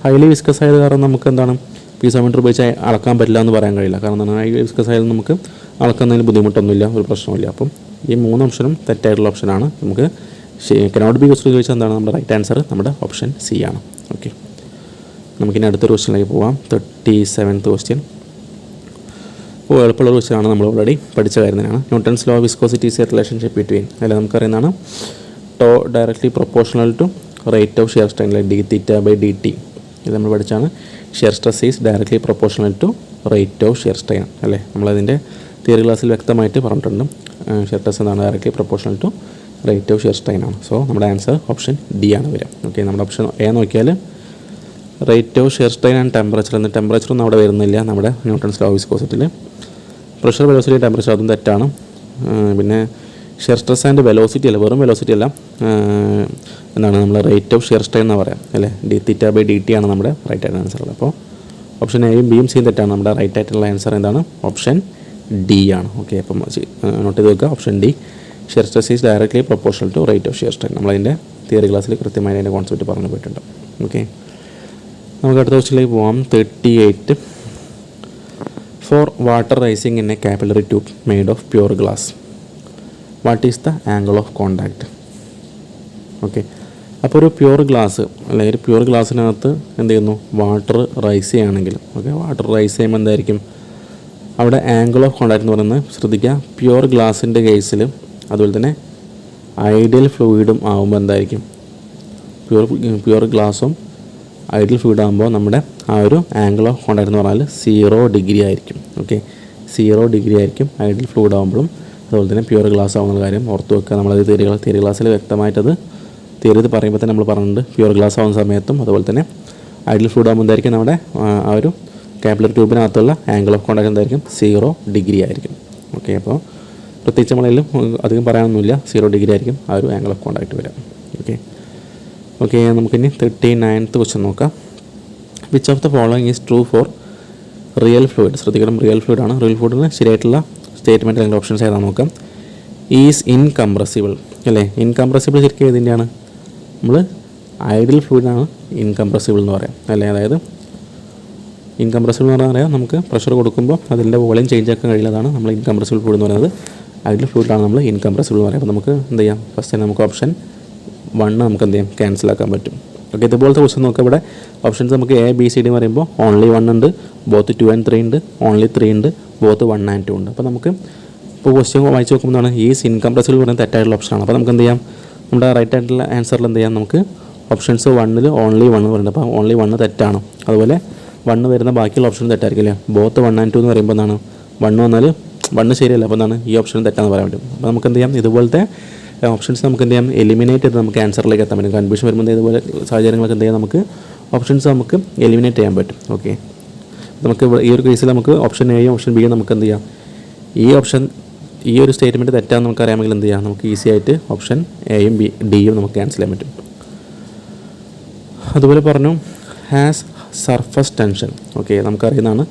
ഹൈലി വിസ്കസ് ആയത് കാരണം നമുക്ക് എന്താണ് പീസോമീറ്റർ ഉപയോഗിച്ച് അളക്കാൻ പറ്റില്ല എന്ന് പറയാൻ കഴിയില്ല. കാരണം എന്താണ്, ഹൈലി വിസ്കസ് ആയാലും നമുക്ക് അളക്കുന്നതിന് ബുദ്ധിമുട്ടൊന്നുമില്ല, ഒരു പ്രശ്നമില്ല. അപ്പം ഈ 3 ഓപ്ഷനും തെറ്റായിട്ടുള്ള ഓപ്ഷനാണ്. നമുക്ക് കനോട്ട് ബി യൂസ്ഡ് ചോദിച്ചാൽ എന്താണ് നമ്മുടെ റൈറ്റ് ആൻസർ, നമ്മുടെ ഓപ്ഷൻ സി ആണ്. ഓക്കെ, നമുക്കിനി അടുത്തൊരു ക്വസ്റ്റ്യനിലേക്ക് പോകാം. 37th question. അപ്പോൾ എളുപ്പമുള്ള ക്വസ്റ്റ്യനാണ്, നമ്മൾ ഓൾറെഡി പഠിച്ച കാര്യം തന്നെയാണ്. Newton's law of viscosity is a relationship between അല്ലെ, നമുക്കറിയുന്നതാണ് tau directly proportional to rate of shear strain d theta by d t. ഇത് നമ്മൾ പഠിച്ചാണ്. Shear stress is directly proportional to rate of shear strain അല്ലേ. നമ്മളതിൻ്റെ theory ക്ലാസ്സിൽ വ്യക്തമായിട്ട് പറഞ്ഞിട്ടുണ്ട്. ഷിയർ സ്ട്രെസ് എന്താണ്, directly proportional to rate of shear strain ആണ്. സോ നമ്മുടെ ആൻസർ ഓപ്ഷൻ ഡി ആണ് വരിക. ഓക്കെ, നമ്മുടെ ഓപ്ഷൻ എ നോക്കിയാൽ rate of shear strain and temperature എന്ന ടെമ്പറേച്ചറൊന്നും അവിടെ വരുന്നില്ല നമ്മുടെ ന്യൂട്ടൺസ് ലോ ഓഫ് വിസ്കോസിറ്റിയിൽ. പ്രഷർ, വെലോസിറ്റി, ടെമ്പറേച്ചർ അതും തെറ്റാണ്. പിന്നെ ഷിയർ സ്ട്രെസ് ആൻഡ് വെലോസിറ്റി അല്ല, വെറും വെലോസിറ്റി അല്ല, എന്താണ് നമ്മൾ റേറ്റ് ഓഫ് ഷിയർ സ്ട്രെയിൻ എന്ന് പറയാം അല്ലേ. D theta by d t ആണ് നമ്മുടെ റൈറ്റ് ആയിട്ടുള്ള ആൻസർ. അപ്പോൾ ഓപ്ഷൻ എയും ബിയും സിയും തെറ്റാണ്. നമ്മുടെ റൈറ്റ് ആയിട്ടുള്ള ആൻസർ എന്താണ്, ഓപ്ഷൻ ഡി ആണ്. ഓക്കെ, അപ്പം നോട്ട് ചെയ്ത് വെക്കുക, option D. Shear stress is directly proportional to rate of shear strain. നമ്മളതിൻ്റെ തിയറി ക്ലാസ്സിൽ കൃത്യമായി അതിൻ്റെ കോൺസെപ്റ്റ് പറഞ്ഞു പോയിട്ടുണ്ട്. ഓക്കെ, നമുക്ക് അടുത്ത ക്വസ്റ്റ്യനിലേക്ക് പോകാം. 38. For water rising in a capillary tube made of pure glass, what is the angle of contact? Okay, അപ്പോൾ ഒരു പ്യൂർ ഗ്ലാസ് അല്ലെങ്കിൽ ഒരു പ്യൂർ ഗ്ലാസ്സിനകത്ത് എന്ത് ചെയ്യുന്നു, വാട്ടർ റൈസ് ചെയ്യുകയാണെങ്കിൽ, ഓക്കെ, വാട്ടർ റൈസ് ചെയ്യുമ്പോൾ എന്തായിരിക്കും അവിടെ ആംഗിൾ ഓഫ് കോണ്ടാക്ട് എന്ന് പറയുന്നത്, ശ്രദ്ധിക്കുക, പ്യൂർ ഗ്ലാസിൻ്റെ കേസിൽ അതുപോലെ തന്നെ ഐഡിയൽ ഫ്ലൂയിഡും ആകുമ്പോൾ എന്തായിരിക്കും, പ്യൂർ ഗ്ലാസും ഐഡിയൽ ഫ്ലൂയിഡ് ആകുമ്പോൾ നമ്മുടെ ആ ഒരു ആംഗിൾ ഓഫ് കോണ്ടാക്ട് എന്ന് പറഞ്ഞാൽ 0 ഡിഗ്രി ആയിരിക്കും. ഓക്കെ, 0 ഡിഗ്രി ആയിരിക്കും ഐഡിയൽ ഫ്ലൂയിഡ് ആകുമ്പോഴും അതുപോലെ തന്നെ പ്യൂർ ഗ്ലാസ് ആവുന്ന കാര്യം ഓർത്ത് വെക്കുക. നമ്മളത് തിയറി ക്ലാസ്സിൽ വ്യക്തമായിട്ടത് തിയറി പറയുമ്പോൾ തന്നെ നമ്മൾ പറഞ്ഞിട്ടുണ്ട്. പ്യൂർ ഗ്ലാസ് ആവുന്ന സമയത്തും അതുപോലെ തന്നെ ഐഡിയൽ ഫ്ലൂയിഡ് ആകുമ്പോൾ എന്തായിരിക്കും നമ്മുടെ ആ ഒരു കാപ്പിലറി ട്യൂബിനകത്തുള്ള ആംഗിൾ ഓഫ് കോണ്ടാക്ട് എന്തായിരിക്കും, 0 ഡിഗ്രി ആയിരിക്കും. ഓക്കെ, അപ്പോൾ പ്രത്യേകിച്ച് നമ്മളതിലും അധികം പറയാനൊന്നുമില്ല, 0 ഡിഗ്രി ആയിരിക്കും ആ ഒരു ആംഗിൾ ഓഫ് കോണ്ടാക്ട് വരാം. ഓക്കെ, നമുക്കിനി 39th ക്വസ്റ്റ്യൻ നോക്കാം. Which of the following is true for real fluid? ശ്രദ്ധിക്കണം, റിയൽ ഫ്ലൂയിഡ് ആണ്. റിയൽ ഫ്ലൂയിഡിന് ശരിയായിട്ടുള്ള സ്റ്റേറ്റ്മെൻറ്റ് അല്ലെങ്കിൽ ഓപ്ഷൻസ് ഏതാണെന്ന് നോക്കാം. ഈസ് ഇൻകംപ്രസിബിൾ അല്ലേ. ഇൻകംപ്രസിബിൾ ശരിക്കും ഏതിൻ്റെയാണ്, നമ്മൾ ഐഡിയൽ ഫ്ലൂയിഡാണ് ഇൻകംപ്രസിബിൾ എന്ന് പറയാം അല്ലേ. അതായത് ഇൻകംപ്രസിബിൾ എന്ന് പറഞ്ഞാൽ നമുക്ക് പ്രഷർ കൊടുക്കുമ്പോൾ അതിൻ്റെ വോളിയം ചേഞ്ച് ആക്കാൻ കഴിയുന്നതാണ് നമ്മൾ ഇൻകംപ്രസിബിൾ ഫ്ലൂയിഡ് എന്ന് പറയുന്നത്. ഐഡിയൽ ഫ്ലൂയിഡാണ് നമ്മൾ ഇൻകംപ്രസിബിൾ എന്ന് പറയുന്നത്. അപ്പോൾ നമുക്ക് എന്ത് ചെയ്യാം, ഫസ്റ്റ് തന്നെ നമുക്ക് ഓപ്ഷൻ 1 നമുക്ക് എന്ത് ചെയ്യാം, ക്യാൻസലാക്കാൻ പറ്റും. ഓക്കെ, ഇതുപോലത്തെ ക്വസ്റ്റ്യൻ നോക്കാം. ഇവിടെ ഓപ്ഷൻസ് നമുക്ക് എ ബി സി ഡി എന്ന് പറയുമ്പോൾ ഓൺലി 1 ഉണ്ട്, ബോത്ത് 2 and 3 ഉണ്ട്, ഓൺലി 3 ഉണ്ട്, ബോത്ത് 1 and 2 ഉണ്ട്. അപ്പോൾ നമുക്ക് ഇപ്പോൾ ക്വസ്റ്റ്യൻ വായിച്ച് നോക്കുമ്പോഴാണ് ഈസ് ഇൻകംപ്രസിബിൾ പറയുന്നത് തെറ്റായിട്ടുള്ള ഓപ്ഷനാണ്. അപ്പോൾ നമുക്ക് എന്ത് ചെയ്യാം, നമ്മുടെ റൈറ്റ് ആയിട്ടുള്ള ആൻസറിൽ എന്ത് ചെയ്യാം, നമുക്ക് ഓപ്ഷൻസ് 1ൽ ഓൺലി 1 പറയുന്നത്. അപ്പോൾ ഓൺലി 1 തെറ്റാണ്. അതുപോലെ 1 വരുന്ന ബാക്കിയുള്ള ഓപ്ഷൻ തെറ്റായിരിക്കും അല്ലേ. ബോത്ത് 1 and 2 എന്ന് പറയുമ്പോൾ എന്താണ്, 1 വന്നാൽ 1 ശരിയല്ല, അപ്പോൾ എന്താണ് ഈ ഓപ്ഷൻ തെറ്റാന്ന് പറയാൻ പറ്റും. അപ്പോൾ നമുക്ക് എന്ത് ചെയ്യാം, ഇതുപോലത്തെ ഓപ്ഷൻസ് നമുക്ക് എന്ത് ചെയ്യാം, എലിമിനേറ്റ് ചെയ്ത് നമുക്ക് ആൻസറിലേക്ക് എത്താൻ പറ്റും. കൺഫ്യൂഷൻ വരുമ്പോൾ ഇതുപോലെ സാഹചര്യങ്ങളൊക്കെ എന്ത് ചെയ്യാം, നമുക്ക് ഓപ്ഷൻസ് നമുക്ക് എലിമിനേറ്റ് ചെയ്യാൻ പറ്റും. ഓക്കെ, നമുക്ക് ഈ ഒരു കേസിൽ നമുക്ക് ഓപ്ഷൻ എയും ഓപ്ഷൻ ബിയും നമുക്ക് എന്ത് ചെയ്യാം, ഈ ഒരു സ്റ്റേറ്റ്മെൻറ്റ് തെറ്റാന്ന് നമുക്ക് അറിയാമെങ്കിൽ എന്ത് ചെയ്യാം, നമുക്ക് ഈസി ആയിട്ട് ഓപ്ഷൻ എയും ഡിയും നമുക്ക് ക്യാൻസൽ ചെയ്യാൻ പറ്റും. അതുപോലെ പറഞ്ഞു ഹാസ് സർഫസ് ടെൻഷൻ. ഓക്കെ, നമുക്കറിയുന്നതാണ്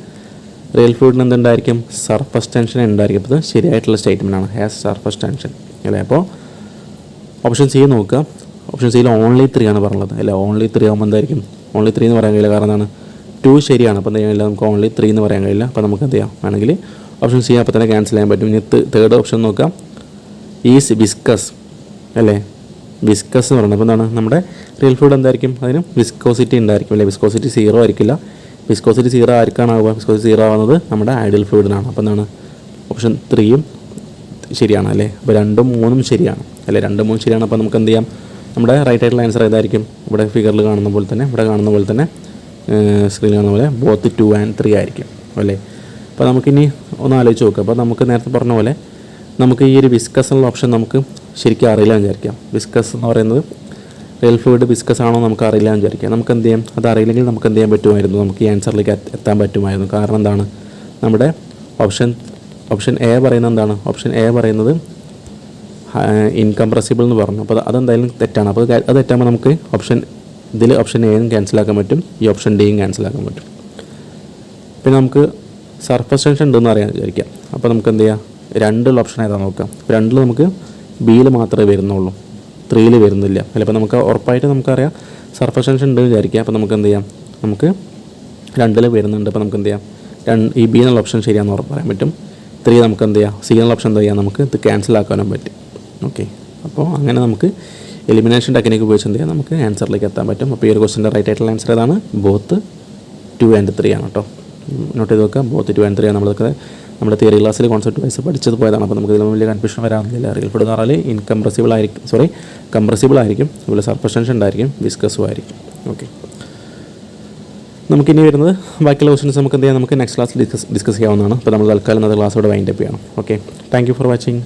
റിയൽ ഫ്ലൂയിഡിന് എന്തുണ്ടായിരിക്കും, സർഫസ് ടെൻഷൻ ഉണ്ടായിരിക്കും. അപ്പോൾ ഇത് ശരിയായിട്ടുള്ള സ്റ്റേറ്റ്മെൻ്റ് ആണ്, ഹാസ് സർഫസ് ടെൻഷൻ അല്ലേ. അപ്പോൾ ഓപ്ഷൻ സി നോക്കുക, ഓപ്ഷൻ സിയിൽ ഓൺലി 3 ആണ് പറഞ്ഞത് അല്ലേ. ഓൺലി 3 ആകുമ്പോൾ എന്തായിരിക്കും, ഓൺലി 3 എന്ന് പറയാൻ കഴിയില്ല, കാരണം എന്താണ് 2 ശരിയാണ്. അപ്പോൾ എന്ത് ചെയ്യാനില്ല, നമുക്ക് ഓൺലി 3 എന്ന് പറയാൻ കഴിയില്ല. അപ്പോൾ നമുക്ക് എന്ത് ചെയ്യാം, വേണമെങ്കിൽ ഓപ്ഷൻ സി അപ്പോൾ തന്നെ ക്യാൻസൽ ചെയ്യാൻ പറ്റും. ഇനി തേർഡ് ഓപ്ഷൻ നോക്കാം, ഈസ് വിസ്കസ് അല്ലേ. വിസ്കസ് എന്ന് പറയുന്നത് അപ്പോൾ എന്താണ്, നമ്മുടെ റിയൽ ഫ്ലൂയിഡ് എന്തായിരിക്കും, അതിന് വിസ്കോസിറ്റി ഉണ്ടായിരിക്കും അല്ലേ. വിസ്കോസിറ്റി 0 ആയിരിക്കില്ല. വിസ്കോസിറ്റി 0 ആർക്കാണ് ആവുക, വിസ്കോസിറ്റി 0 ആവുന്നത് നമ്മുടെ ഐഡിയൽ ഫ്ലൂയിഡിനാണ്. അപ്പോൾ എന്താണ് ഓപ്ഷൻ 3യും ശരിയാണ് അല്ലേ. അപ്പോൾ 2ഉം 3ഉം ശരിയാണ് അല്ലേ, 2ഉം 3ഉം ശരിയാണ്. അപ്പോൾ നമുക്ക് എന്ത് ചെയ്യാം, നമ്മുടെ റൈറ്റ് ആയിട്ടുള്ള ആൻസർ ഏതായിരിക്കും, ഇവിടെ ഫിഗറിൽ കാണുന്ന പോലെ തന്നെ, ഇവിടെ കാണുന്ന പോലെ തന്നെ, സ്ക്രീനിൽ കാണുന്ന പോലെ ബോത്ത് 2 and 3 ആയിരിക്കും അല്ലേ. അപ്പോൾ നമുക്കിനി ഒന്ന് ആലോചിച്ച് നോക്കാം. അപ്പോൾ നമുക്ക് നേരത്തെ പറഞ്ഞ പോലെ നമുക്ക് ഈ ഒരു വിസ്കസ് എന്നുള്ള ഓപ്ഷൻ നമുക്ക് ശരിക്കും അറിയില്ല എന്ന് വിചാരിക്കാം. വിസ്കസ് എന്ന് പറയുന്നത് റിയൽ ഫ്ലൂയിഡ് വിസ്കസ് ആണോ നമുക്ക് അറിയില്ല എന്ന് വിചാരിക്കാം. നമുക്ക് എന്ത് ചെയ്യാം, അത് അറിയില്ലെങ്കിൽ നമുക്ക് എന്ത് ചെയ്യാൻ പറ്റുമായിരുന്നു, നമുക്ക് ഈ ആൻസറിലേക്ക് എത്താൻ പറ്റുമായിരുന്നു. കാരണം എന്താണ്, നമ്മുടെ ഓപ്ഷൻ എ പറയുന്നത് എന്താണ്, ഓപ്ഷൻ എ പറയുന്നത് ഇൻകംപ്രസിബിൾ എന്ന് പറഞ്ഞു. അപ്പോൾ അതെന്തായാലും തെറ്റാണ്. അപ്പോൾ അത് തെറ്റാകുമ്പോൾ നമുക്ക് ഓപ്ഷൻ എയും ക്യാൻസലാക്കാൻ പറ്റും, ഈ ഓപ്ഷൻ ഡിയും ക്യാൻസലാക്കാൻ പറ്റും. പിന്നെ നമുക്ക് സർഫസ് ടെൻഷൻ ഉണ്ടെന്ന് അറിയാൻ വിചാരിക്കാം. അപ്പോൾ നമുക്ക് എന്ത് ചെയ്യാം, 2 ഓപ്ഷൻ ഏതാ നോക്കാം. 2 നമുക്ക് ബിയിൽ മാത്രമേ വരുന്നുള്ളൂ, 3 വരുന്നില്ല അല്ല. അപ്പോൾ നമുക്ക് ഉറപ്പായിട്ട് നമുക്കറിയാം സർഫസ് ടെൻഷൻ ഉണ്ടെന്ന് വിചാരിക്കാം. അപ്പോൾ നമുക്ക് എന്ത് ചെയ്യാം, നമുക്ക് 2 വരുന്നുണ്ട്. അപ്പോൾ നമുക്ക് എന്ത് ചെയ്യാം, ഈ ബി എന്നുള്ള ഓപ്ഷൻ ശരിയാണെന്ന് ഉറപ്പ് പറയാൻ പറ്റും. 3 നമുക്ക് എന്ത് ചെയ്യാം, സി എന്നുള്ള ഓപ്ഷൻ എന്താ ചെയ്യാം, നമുക്ക് ഇത് ക്യാൻസലാക്കാനും പറ്റും. ഓക്കെ, അപ്പോൾ അങ്ങനെ നമുക്ക് എലിമിനേഷൻ ടെക്നിക്ക് ഉപയോഗിച്ച് എന്ത് ചെയ്യാം, നമുക്ക് ആൻസറിലേക്ക് എത്താൻ പറ്റും. അപ്പോൾ ഈ ഒരു ക്വസ്റ്റിൻ്റെ റൈറ്റ് ആയിട്ടുള്ള ആൻസർ ഏതാണ്, ബോത്ത് 2 and 3 ആണ് കേട്ടോ. നോട്ട് ചെയ്ത് നോക്കുക, ബോത്ത് 2 and 3 ആണ്. നമ്മളൊക്കെ നമ്മുടെ തിയറി ക്ലാസ്സിൽ കോൺസെപ്റ്റ് വൈസ് പഠിച്ചത് പോയതാണ്. അപ്പോൾ നമുക്ക് ഇതിൽ വലിയ കൺഫ്യൂഷൻ വരാറില്ല. റിയൽ ഫ്ലൂയിഡ് എന്ന് പറഞ്ഞാൽ കംപ്രസിബിൾ ആയിരിക്കും, അതുപോലെ സർഫസ് ടെൻഷൻ ഉണ്ടായിരിക്കും, വിസ്കസും ആയിരിക്കും. ഓക്കെ, നമുക്കിനി വരുന്നത് ബാക്കിയുള്ള ക്വസ്റ്റൻസ് നമുക്ക് എന്ത് ചെയ്യാം, നമുക്ക് നെക്സ്റ്റ് ക്ലാസ്സിൽ ഡിസ്കസ് ചെയ്യാവുന്നതാണ്. അപ്പോൾ നമ്മൾ തൽക്കാലം ഇന്നത്തെ ക്ലാസ് ഇവിടെ വൈൻഡ് അപ്പ് ചെയ്യണം. Okay, thank you for watching.